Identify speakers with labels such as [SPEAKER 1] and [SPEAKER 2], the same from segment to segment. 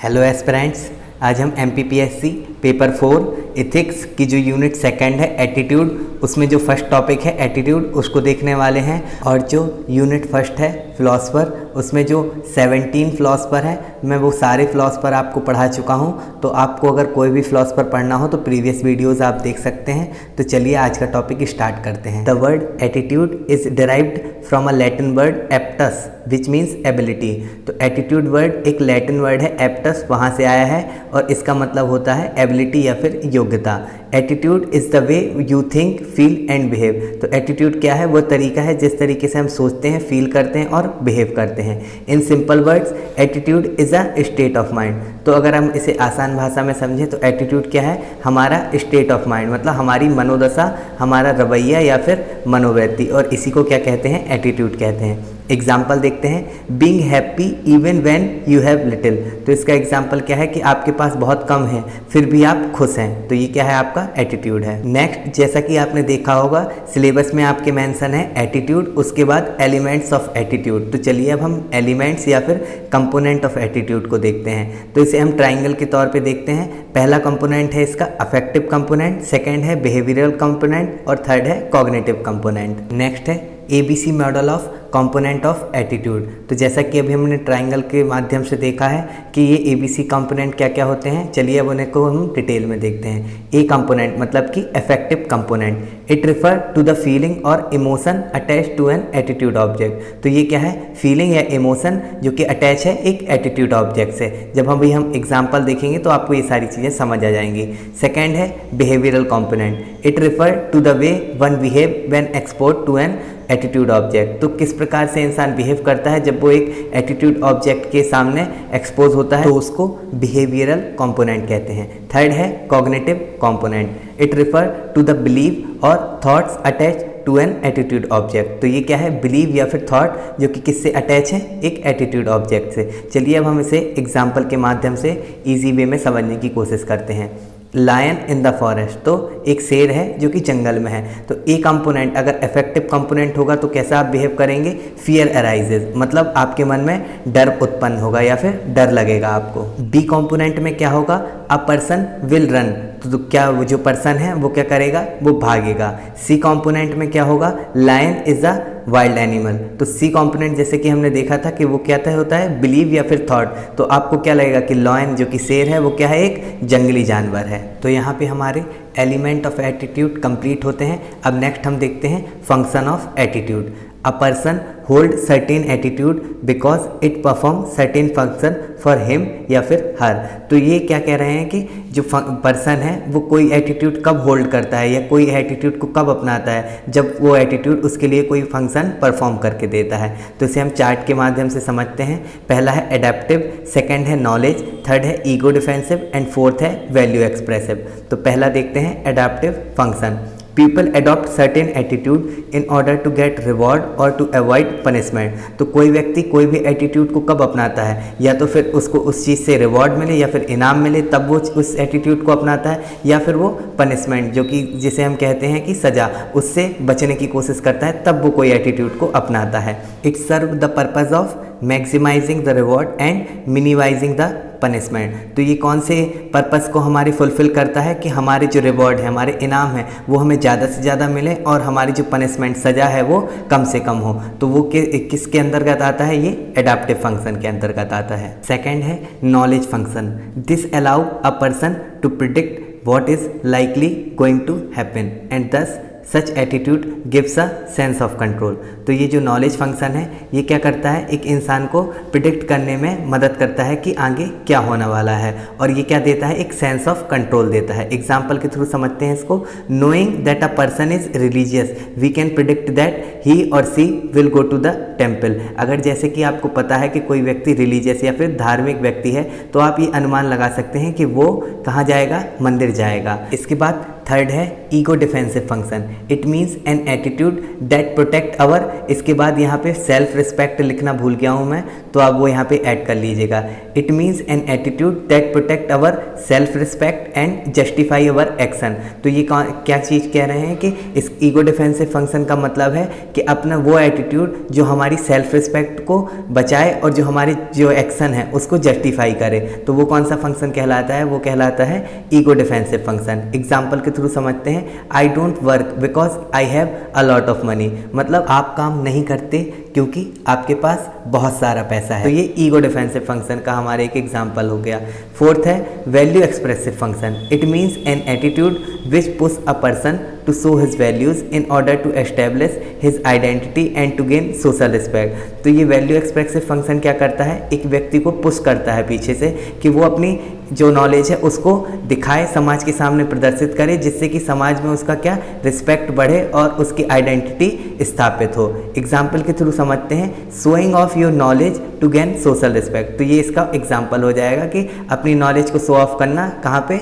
[SPEAKER 1] Hello aspirants, आज हम MPPSC paper 4 ethics की जो यूनिट सेकंड है एटीट्यूड, उसमें जो फर्स्ट टॉपिक है एटीट्यूड उसको देखने वाले हैं। और जो यूनिट फर्स्ट है फिलॉसफर, उसमें जो 17 फिलॉसफर हैं मैं वो सारे फिलॉसफर आपको पढ़ा चुका हूँ। तो आपको अगर कोई भी फिलॉसफर पढ़ना हो तो प्रीवियस वीडियोज़ आप देख सकते हैं। तो चलिए आज का टॉपिक स्टार्ट करते हैं। The word attitude is derived from a Latin word Aptus which means ability. तो एटीट्यूड वर्ड एक लैटिन वर्ड है एप्टस, वहाँ से आया है और इसका मतलब होता है एबिलिटी या फिर योग्यता। Attitude is the way you think feel and behave. तो एटीट्यूड क्या है? वो तरीका है जिस तरीके से हम सोचते हैं, फील करते हैं और बिहेव करते हैं। In simple words attitude is a state of mind. तो अगर हम इसे आसान भाषा में समझें तो एटीट्यूड क्या है? हमारा स्टेट ऑफ माइंड, मतलब हमारी मनोदशा, हमारा रवैया या फिर मनोवृत्ति, और इसी को क्या कहते हैं? एटीट्यूड कहते हैं। एग्जाम्पल देखते हैं, being happy even when you have little. तो इसका एग्जाम्पल क्या है कि आपके पास बहुत कम है फिर भी आप खुश हैं, तो ये क्या है? आपका एटीट्यूड है। नेक्स्ट, जैसा कि आपने देखा होगा सिलेबस में आपके मेंशन है एटीट्यूड, उसके बाद एलिमेंट्स ऑफ एटीट्यूड। तो चलिए अब हम एलिमेंट्स या फिर कंपोनेंट ऑफ एटीट्यूड को देखते हैं। तो इसे हम ट्राइंगल के तौर पे देखते हैं। पहला कंपोनेंट है इसका अफेक्टिव कंपोनेंट, सेकेंड है बिहेवियरल कंपोनेंट और थर्ड है कॉग्निटिव कंपोनेंट। नेक्स्ट है ABC model of component of attitude. तो जैसा कि अभी हमने ट्राइंगल के माध्यम से देखा है कि ये ABC कंपोनेंट क्या क्या होते हैं, चलिए अब उन्हें को हम डिटेल में देखते हैं। ए कंपोनेंट मतलब कि affective component, it refer to the feeling और emotion attach to an attitude object. तो ये क्या है? फीलिंग या इमोशन जो कि अटैच है एक एटीट्यूड ऑब्जेक्ट से। जब हम एग्जाम्पल देखेंगे तो आपको ये सारी चीज़ें समझ आ जाएंगी। सेकेंड है behavioural component, it refer to the way one behave when expose to an attitude object. तो किस प्रकार से इंसान बिहेव करता है जब वो एक एटीट्यूड ऑब्जेक्ट के सामने एक्सपोज होता है, तो उसको बिहेवियरल कंपोनेंट कहते हैं। थर्ड है cognitive component, it refer to the believe और thoughts attach to an attitude object. तो ये क्या है? बिलीव या फिर थॉट जो कि किससे अटैच है? एक एटीट्यूड ऑब्जेक्ट से। चलिए अब हम इसे एग्जाम्पल के माध्यम से ईजी वे में समझने की कोशिश करते हैं। लायन इन द फॉरेस्ट, तो एक शेर है जो कि जंगल में है। तो ए कंपोनेंट अगर इफेक्टिव कंपोनेंट होगा तो कैसा आप बिहेव करेंगे? फियर अराइजेज, मतलब आपके मन में डर उत्पन्न होगा या फिर डर लगेगा आपको। बी कंपोनेंट में क्या होगा? अ पर्सन विल रन, तो क्या वो जो पर्सन है वो क्या करेगा? वो भागेगा। सी कंपोनेंट में क्या होगा? Lion is a wild animal. तो सी कंपोनेंट जैसे कि हमने देखा था कि वो क्या होता है? बिलीव या फिर थॉट। तो आपको क्या लगेगा कि लायन जो कि शेर है वो क्या है? एक जंगली जानवर है। तो यहाँ पे हमारे एलिमेंट ऑफ एटीट्यूड कंप्लीट होते हैं। अब नेक्स्ट हम देखते हैं function of attitude. A person hold certain attitude because it perform certain function for him या फिर हर। तो ये क्या कह रहे हैं कि जो पर्सन है वो कोई एटीट्यूड कब होल्ड करता है या कोई एटीट्यूड को कब अपनाता है? जब वो एटीट्यूड उसके लिए कोई फंक्शन परफॉर्म करके देता है। तो इसे हम चार्ट के माध्यम से समझते हैं। पहला है एडेप्टिव, सेकेंड है नॉलेज, थर्ड है ईगो डिफेंसिव एंड फोर्थ है वैल्यू एक्सप्रेसिव। तो पहला देखते हैं adaptive function. People adopt certain attitude in order to get reward or to avoid punishment। तो कोई व्यक्ति कोई भी एटीट्यूड को कब अपनाता है? या तो फिर उसको उस चीज़ से रिवॉर्ड मिले या फिर इनाम मिले तब वो उस एटीट्यूड को अपनाता है, या फिर वो पनिशमेंट जो कि जिसे हम कहते हैं कि सज़ा, उससे बचने की कोशिश करता है तब वो कोई एटीट्यूड को अपनाता है। It serve the purpose of maximising the reward and minimising the punishment. तो ये कौन से पर्पस को हमारे फुलफिल करता है कि हमारे जो रिवॉर्ड है, हमारे इनाम है, वो हमें ज़्यादा से ज़्यादा मिले और हमारी जो पनिशमेंट सज़ा है वो कम से कम हो। तो वो किसके अंतर्गत आता है? ये एडाप्टिव फंक्शन के अंतर्गत आता है। सेकेंड है knowledge function. This allow a person to predict what is likely going to happen and thus such attitude gives a sense of control. तो ये जो नॉलेज फंक्शन है ये क्या करता है? एक इंसान को प्रिडिक्ट करने में मदद करता है कि आगे क्या होने वाला है, और ये क्या देता है? एक सेंस ऑफ कंट्रोल देता है। एग्जाम्पल के थ्रू समझते हैं इसको। Knowing that a person is religious we can predict that he or she will go to the temple. अगर जैसे कि आपको पता है कि कोई व्यक्ति रिलीजियस या फिर धार्मिक व्यक्ति है तो आप ये अनुमान लगा सकते हैं कि वो कहाँ जाएगा? मंदिर जाएगा। इसके बाद थर्ड है ego defensive function. It means an attitude that protect our, इसके बाद यहाँ पे सेल्फ रिस्पेक्ट लिखना भूल गया हूँ मैं, तो आप वो यहाँ पे ऐड कर लीजिएगा। It means an attitude that protect our self respect and justify our action. तो ये क्या चीज़ कह रहे हैं कि इस ईगो डिफेंसिव फंक्शन का मतलब है कि अपना वो एटीट्यूड जो हमारी सेल्फ रिस्पेक्ट को बचाए और जो हमारे जो एक्शन है उसको जस्टिफाई करे। तो वो कौन सा फंक्शन कहलाता है? वो कहलाता है ईगो डिफेंसिव फंक्शन। एग्जाम्पल के थ्रू समझते हैं। I don't work because I have a lot of money, मतलब आप काम नहीं करते क्योंकि आपके पास बहुत सारा पैसा है। तो ये ईगो डिफेंसिव फंक्शन का हमारा एक एग्जाम्पल हो गया। फोर्थ है value expressive function. It means an attitude which push a person to show his values in order to establish his identity and to gain social respect। तो ये value expressive function क्या करता है? एक व्यक्ति को पुश करता है पीछे से कि वो अपनी जो नॉलेज है उसको दिखाए, समाज के सामने प्रदर्शित करे, जिससे कि समाज में उसका क्या रिस्पेक्ट बढ़े और उसकी आइडेंटिटी स्थापित हो। एग्जाम्पल के थ्रू समझते हैं। Showing off your knowledge to gain social respect. तो ये इसका एग्जाम्पल हो जाएगा कि अपनी नॉलेज को शो ऑफ करना कहाँ पे?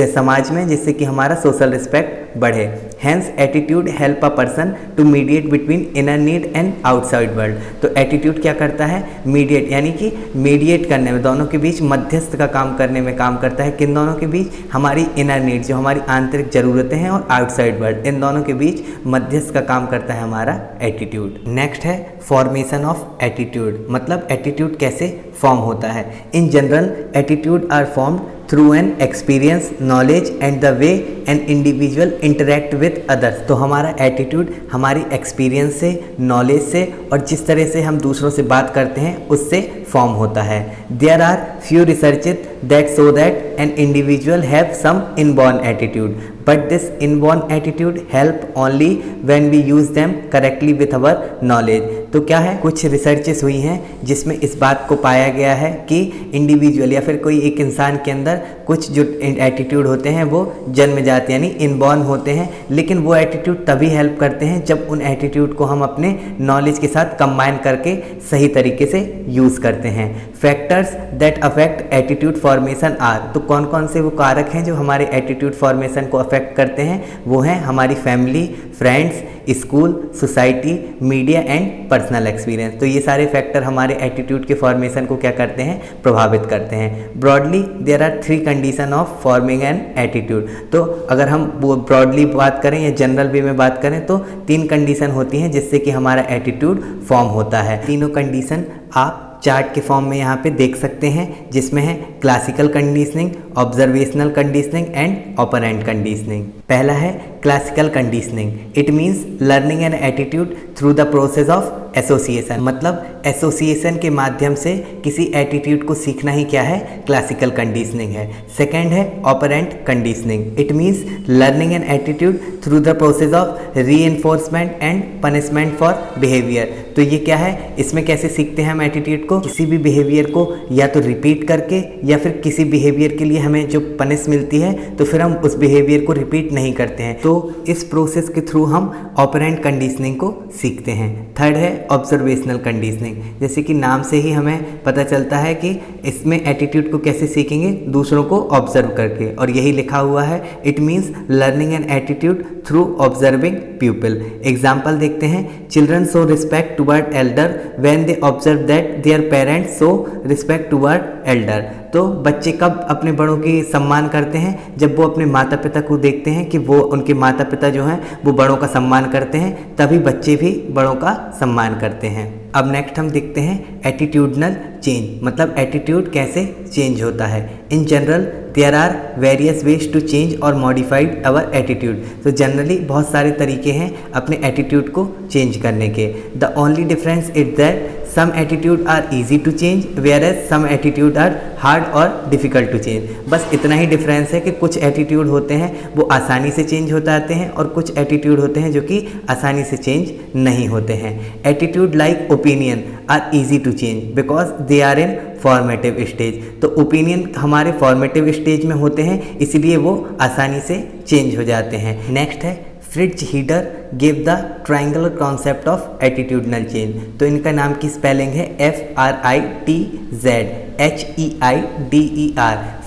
[SPEAKER 1] समाज में, जिससे कि हमारा सोशल रिस्पेक्ट बढ़े। Hence attitude help a person to mediate between inner need and outside world. तो एटीट्यूड क्या करता है? मीडिएट, यानी कि मीडिएट करने में, दोनों के बीच मध्यस्थ का काम करने में काम करता है। किन दोनों के बीच? हमारी इनर नीड, जो हमारी आंतरिक ज़रूरतें हैं, और आउटसाइड वर्ल्ड, इन दोनों के बीच मध्यस्थ का काम करता है हमारा एटीट्यूड। नेक्स्ट है फॉर्मेशन ऑफ एटीट्यूड, मतलब एटीट्यूड कैसे फॉर्म होता है। In general attitude are formed through an experience, knowledge and the way an individual interact with others. तो हमारा एटीट्यूड हमारी एक्सपीरियंस से, नॉलेज से और जिस तरह से हम दूसरों से बात करते हैं उससे फॉर्म होता है। There are few researches that show that an individual have some inborn attitude, but this inborn attitude help only when we use them correctly with our knowledge. तो क्या है? कुछ रिसर्चेस हुई हैं जिसमें इस बात को पाया गया है कि इंडिविजुअल या फिर कोई एक इंसान के अंदर कुछ जो एटीट्यूड होते हैं वो जन्मजात यानी इनबॉर्न होते हैं, लेकिन वो एटीट्यूड तभी हेल्प करते हैं जब उन एटीट्यूड को हम अपने नॉलेज के साथ कंबाइन करके सही तरीके से यूज़ करते हैं। Factors that affect attitude formation are. तो कौन कौन से वो कारक हैं जो हमारे एटीट्यूड फॉर्मेशन को अफेक्ट करते हैं? वो हैं हमारी family, friends, school, society, media and personal experience. तो ये सारे फैक्टर हमारे एटीट्यूड के फॉर्मेशन को क्या करते हैं? प्रभावित करते हैं। Broadly there are 3 condition of forming an attitude. तो अगर हम ब्रॉडली बात करें या जनरल वे में बात करें तो 3 कंडीशन होती हैं जिससे कि हमारा एटीट्यूड फॉर्म होता है। तीनों कंडीशन आप चार्ट के फॉर्म में यहाँ पे देख सकते हैं, जिसमें है classical conditioning, observational conditioning and operant conditioning. पहला है classical conditioning. It means learning an attitude through the process of association, मतलब एसोसिएशन के माध्यम से किसी एटीट्यूड को सीखना ही क्या है? क्लासिकल कंडीशनिंग है। सेकेंड है operant conditioning. It means learning an attitude through the process of reinforcement and punishment for behaviour. तो ये क्या है? इसमें कैसे सीखते हैं हम एटीट्यूड को? किसी भी बिहेवियर को या तो रिपीट करके या फिर किसी बिहेवियर के लिए हमें जो पनिश मिलती है तो फिर हम उस बिहेवियर को रिपीट नहीं करते हैं। तो इस प्रोसेस के थ्रू हम ऑपरेंट कंडीशनिंग को सीखते हैं। थर्ड है ऑब्जर्वेशनल कंडीशनिंग। जैसे कि नाम से ही हमें पता चलता है कि इसमें एटीट्यूड को कैसे सीखेंगे? दूसरों को ऑब्जर्व करके, और यही लिखा हुआ है। It means learning an attitude through observing people. Example देखते हैं। Children show respect toward Elder when they observe that their parents show respect toward Elder. तो बच्चे कब अपने बड़ों की सम्मान करते हैं? जब वो अपने माता पिता को देखते हैं कि वो उनके माता पिता जो हैं वो बड़ों का सम्मान करते हैं, तभी बच्चे भी बड़ों का सम्मान करते हैं। अब नेक्स्ट हम देखते हैं एटीट्यूडनल चेंज, मतलब एटीट्यूड कैसे चेंज होता है। In general there are various ways to change और मॉडिफाइड आवर एटीट्यूड। तो जनरली बहुत सारे तरीके हैं अपने एटीट्यूड को चेंज करने के। The only difference is that some attitude are easy to change whereas some attitude are hard और डिफ़िकल्ट टू चेंज। बस इतना ही डिफरेंस है कि कुछ एटीट्यूड होते हैं वो आसानी से चेंज हो जाते हैं और कुछ एटीट्यूड होते हैं जो कि आसानी से चेंज नहीं होते हैं। Attitude like opinion are easy to change because they are in formative stage. तो ओपिनियन हमारे फॉर्मेटिव स्टेज में होते हैं, इसलिए वो आसानी से चेंज हो जाते हैं। नेक्स्ट है Fritz header give the triangular concept of attitudinal change. तो इनका नाम की स्पेलिंग है FRITZHEIDER,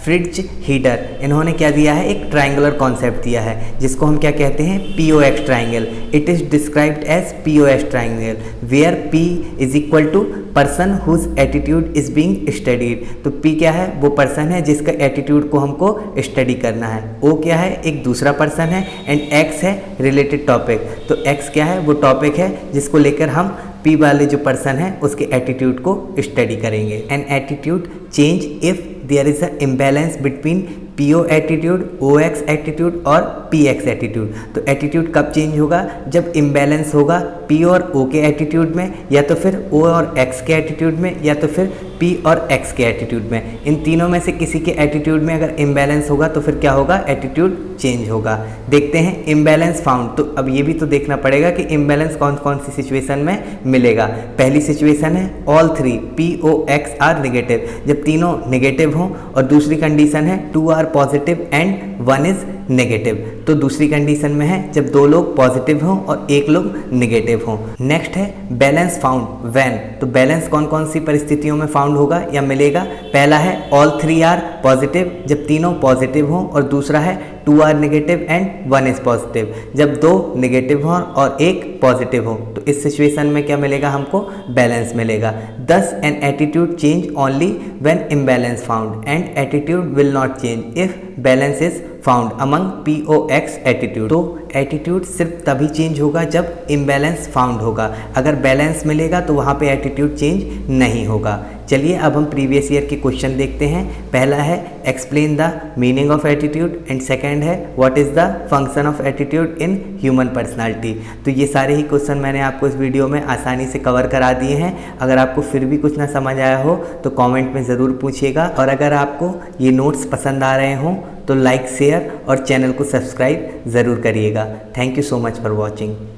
[SPEAKER 1] फ्रिट्ज हीडर। इन्होंने क्या दिया है, एक ट्राइंगुलर कॉन्सेप्ट दिया है जिसको हम क्या कहते हैं, POX triangle. It is described as POX triangle where P is equal to person whose attitude is being studied. तो P क्या है, वो पर्सन है जिसका एटीट्यूड को हमको स्टडी करना है। O क्या है, एक दूसरा पर्सन है, एंड X है रिलेटेड टॉपिक। तो X क्या है, वो टॉपिक है जिसको लेकर हम P वाले जो पर्सन है उसके एटीट्यूड को स्टडी करेंगे। An attitude change if there is a imbalance between PO attitude, OX attitude और PX एटीट्यूड। तो एटीट्यूड कब चेंज होगा, जब इम्बैलेंस होगा P और O के एटीट्यूड में, या तो फिर O और X के एटीट्यूड में, या तो फिर P और X के एटीट्यूड में। इन तीनों में से किसी के एटीट्यूड में अगर इम्बैलेंस होगा तो फिर क्या होगा, एटीट्यूड चेंज होगा। देखते हैं इम्बैलेंस फाउंड। तो अब ये भी तो देखना पड़ेगा कि इम्बैलेंस कौन कौन सी सिचुएशन में मिलेगा। पहली सिचुएशन है all three POX are negative, जब तीनों नेगेटिव हों, और दूसरी कंडीशन है 2 are positive and 1 is negative. तो दूसरी कंडीशन में है जब 2 लोग पॉजिटिव हों और 1 लोग नेगेटिव हों। नेक्स्ट है बैलेंस फाउंड व्हेन। तो बैलेंस कौन कौन सी परिस्थितियों में फाउंड होगा या मिलेगा। पहला है ऑल 3 आर पॉजिटिव, जब तीनों पॉजिटिव हों, और दूसरा है 2 are negative and 1 is positive, जब 2 नेगेटिव हों और 1 पॉजिटिव हो। तो इस सिचुएशन में क्या मिलेगा, हमको बैलेंस मिलेगा। दस N attitude change only when imbalance found and attitude will not change if balance is found among POX attitude. तो एटीट्यूड सिर्फ तभी चेंज होगा जब इम्बैलेंस फाउंड होगा। अगर बैलेंस मिलेगा तो वहाँ पे एटीट्यूड चेंज नहीं होगा। चलिए अब हम प्रीवियस ईयर के क्वेश्चन देखते हैं। पहला है explain the meaning of attitude, and second है what is the function of attitude in human personality. तो ये सारे ही क्वेश्चन मैंने आपको इस वीडियो में आसानी से कवर करा दिए हैं। अगर आपको फिर भी कुछ ना समझ आया हो तो कमेंट में ज़रूर पूछिएगा, और अगर आपको ये नोट्स पसंद आ रहे हों तो लाइक, शेयर और चैनल को सब्सक्राइब ज़रूर करिएगा। Thank you so much for watching.